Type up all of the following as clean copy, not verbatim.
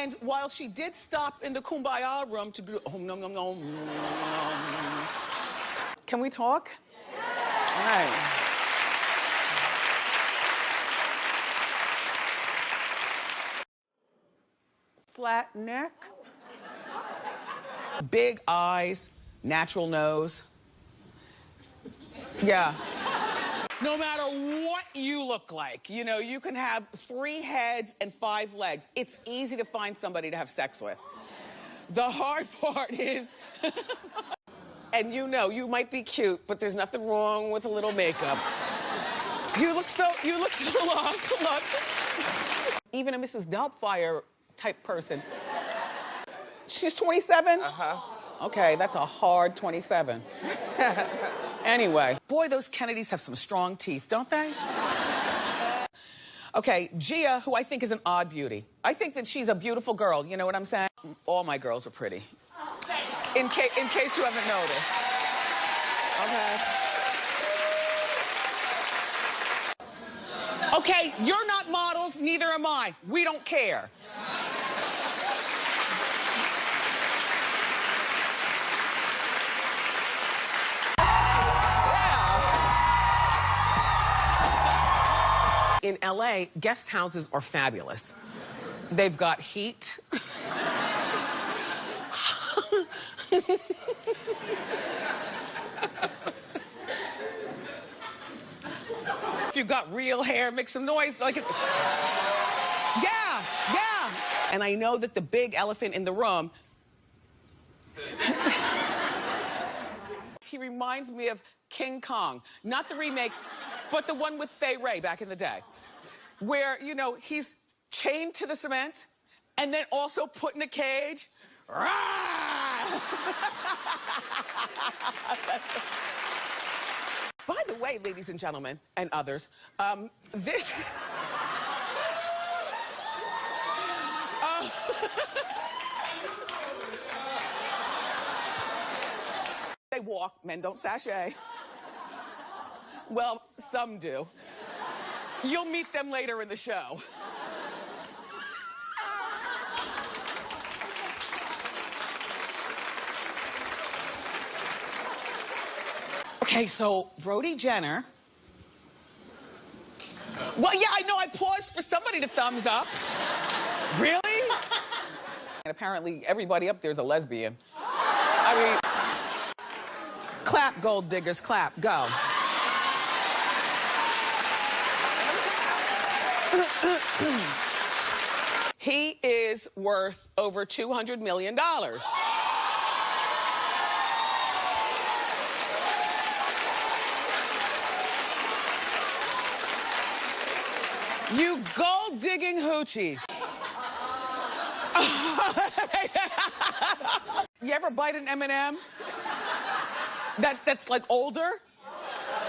And while she did stop in the Kumbaya room to go, nom, nom, nom. Can we talk? All right. Flat neck. Big eyes, natural nose. Yeah. No matter what you look like, you know, you can have 3 heads and 5 legs. It's easy to find somebody to have sex with. The hard part is, and you know, you might be cute, but there's nothing wrong with a little makeup. You look so look. Even a Mrs. Doubtfire type person. She's 27? Uh-huh. Okay, that's a hard 27. Anyway, boy, those Kennedys have some strong teeth, don't they? Okay, Gia, who I think is an odd beauty. I think that she's a beautiful girl, you know what I'm saying? All my girls are pretty. In case you haven't noticed. Okay. Okay, you're not models, neither am I. We don't care. In LA, guest houses are fabulous. They've got heat. If you got real hair, make some noise. Like, yeah. And I know that the big elephant in the room, he reminds me of King Kong. Not the remakes, but the one with Fay Wray back in the day. Where, you know, he's chained to the cement and then also put in a cage. By the way, ladies and gentlemen, and others, this... They walk, men don't sashay. Well, some do. You'll meet them later in the show. Okay, so Brody Jenner. Well, yeah, I know, I paused for somebody to thumbs up. Really? And apparently everybody up there's a lesbian. I mean, clap, gold diggers, clap, go. He is worth over $200 million. You gold-digging hoochies. You ever bite an M&M? That's like older?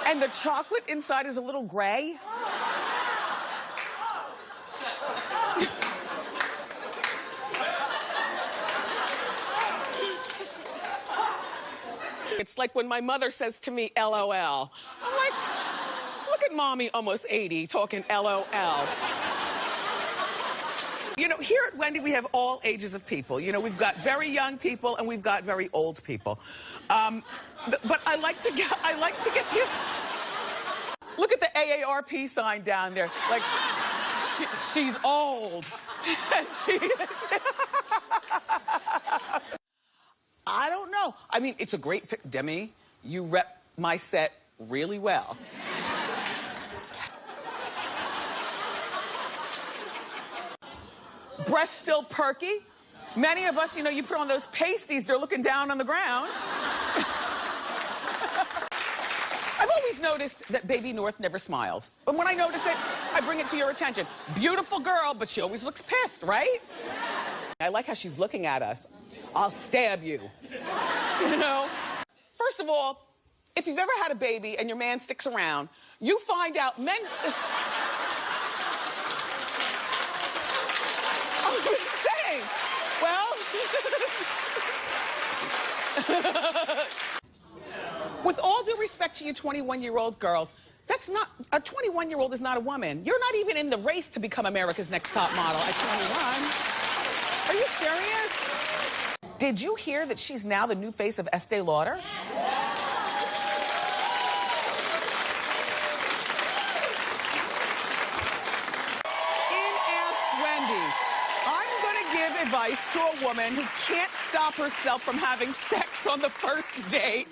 And the chocolate inside is a little gray? It's like when my mother says to me, LOL. I'm like, look at mommy, almost 80, talking LOL. You know, here at Wendy, we have all ages of people. You know, we've got very young people and we've got very old people. But I like to get you... Look at the AARP sign down there. Like, she's old. I don't know. I mean, it's a great pick. Demi, you rep my set really well. Breasts still perky. Many of us, you know, you put on those pasties, they're looking down on the ground. I've always noticed that Baby North never smiles. But when I notice it, I bring it to your attention. Beautiful girl, but she always looks pissed, right? I like how she's looking at us. I'll stab you. You know? First of all, if you've ever had a baby and your man sticks around, you find out men... I'm just saying. Well... With all due respect to you 21-year-old girls, that's not... A 21-year-old is not a woman. You're not even in the race to become America's Next Top Model at 21. serious? Did you hear that she's now the new face of Estee Lauder? I'm gonna give advice to a woman who can't stop herself from having sex on the first date.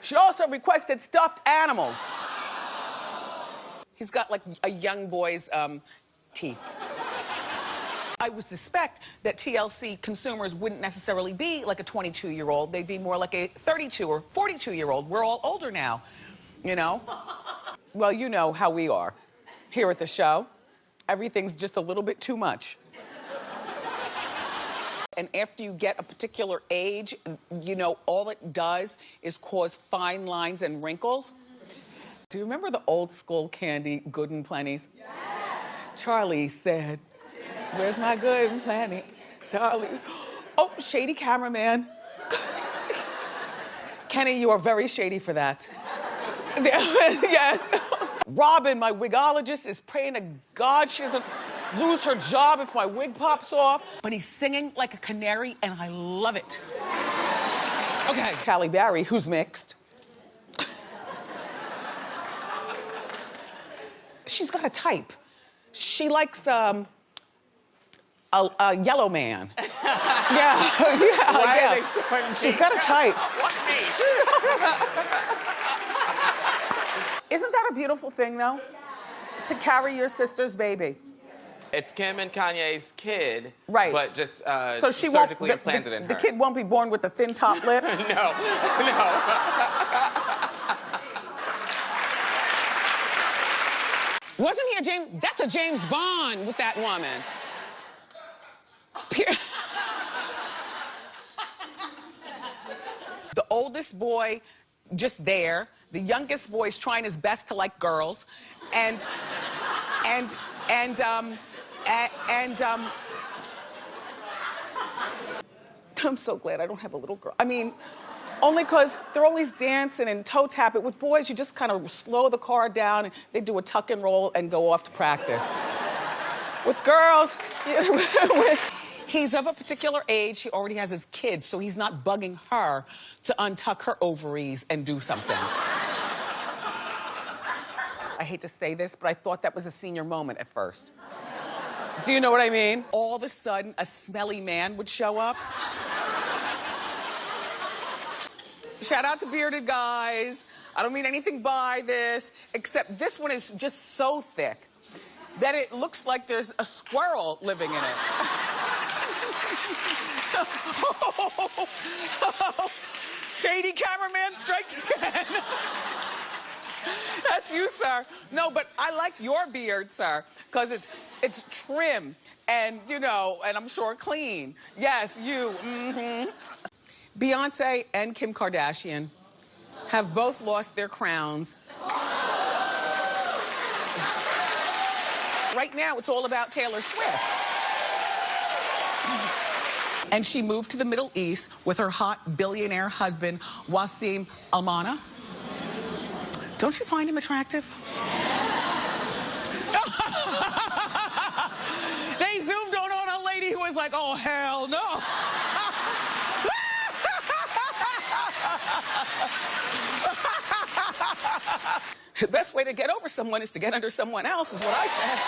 She also requested stuffed animals. He's got like a young boy's teeth. I would suspect that TLC consumers wouldn't necessarily be like a 22-year-old. They'd be more like a 32 or 42-year-old. We're all older now, you know? Well, you know how we are here at the show. Everything's just a little bit too much. And after you get a particular age, you know, all it does is cause fine lines and wrinkles. Do you remember the old school candy, Good and Plenty's? Yes. Charlie said, "Where's my Good and Plenty?" Charlie. Oh, Shady Cameraman. Kenny, you are very shady for that. Yes. Robin, my wigologist, is praying to God she doesn't lose her job if my wig pops off. But he's singing like a canary, and I love it. Okay. Halle Berry, who's mixed. She's got a type. She likes a yellow man. Yeah. Why are they showing me? She's got a type. What me? Isn't that a beautiful thing, though? To carry your sister's baby. It's Kim and Kanye's kid, right? But just so she surgically implanted in her. The kid won't be born with a thin top lip. No. Wasn't he a James? That's a James Bond with that woman. The oldest boy, just there. The youngest boy's trying his best to like girls, and I'm so glad I don't have a little girl. I mean, only because they're always dancing and toe tapping. With boys, you just kind of slow the car down, and they do a tuck and roll and go off to practice. With girls, he's of a particular age. He already has his kids, so he's not bugging her to untuck her ovaries and do something. I hate to say this, but I thought that was a senior moment at first. Do you know what I mean? All of a sudden, a smelly man would show up. Shout out to bearded guys. I don't mean anything by this, except this one is just so thick that it looks like there's a squirrel living in it. Shady Cameraman strikes again. That's you, sir. No, but I like your beard, sir, because it's trim and, you know, and I'm sure clean. Yes, you. Mm-hmm. Beyonce and Kim Kardashian have both lost their crowns. Right now, it's all about Taylor Swift. And she moved to the Middle East with her hot billionaire husband, Wasim Almana. Don't you find him attractive? They zoomed on a lady who was like, oh, hell no. The best way to get over someone is to get under someone else, is what I said.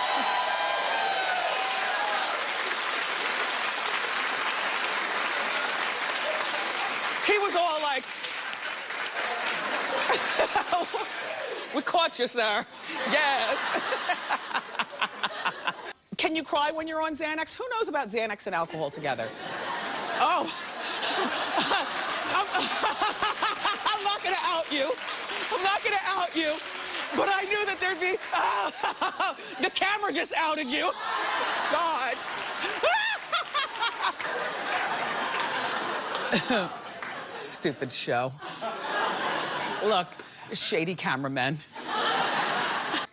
He was all like, we caught you, sir. Yes. Can you cry when you're on Xanax? Who knows about Xanax and alcohol together? Oh. I'm not gonna out you. I'm not gonna out you. But I knew that there'd be... the camera just outed you. God. Stupid show. Look, Shady Cameraman.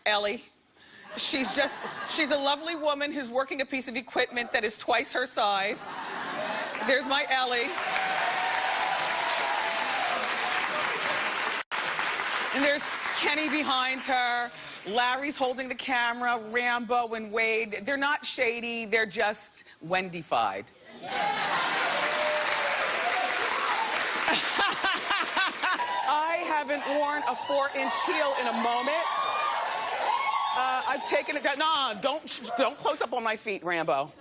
Ellie. She's a lovely woman who's working a piece of equipment that is twice her size. There's my Ellie. And there's Kenny behind her. Larry's holding the camera, Rambo and Wade. They're not shady, they're just Wendy-fied. I haven't worn a 4-inch heel in a moment. I've taken it down. Nah, don't close up on my feet, Rambo.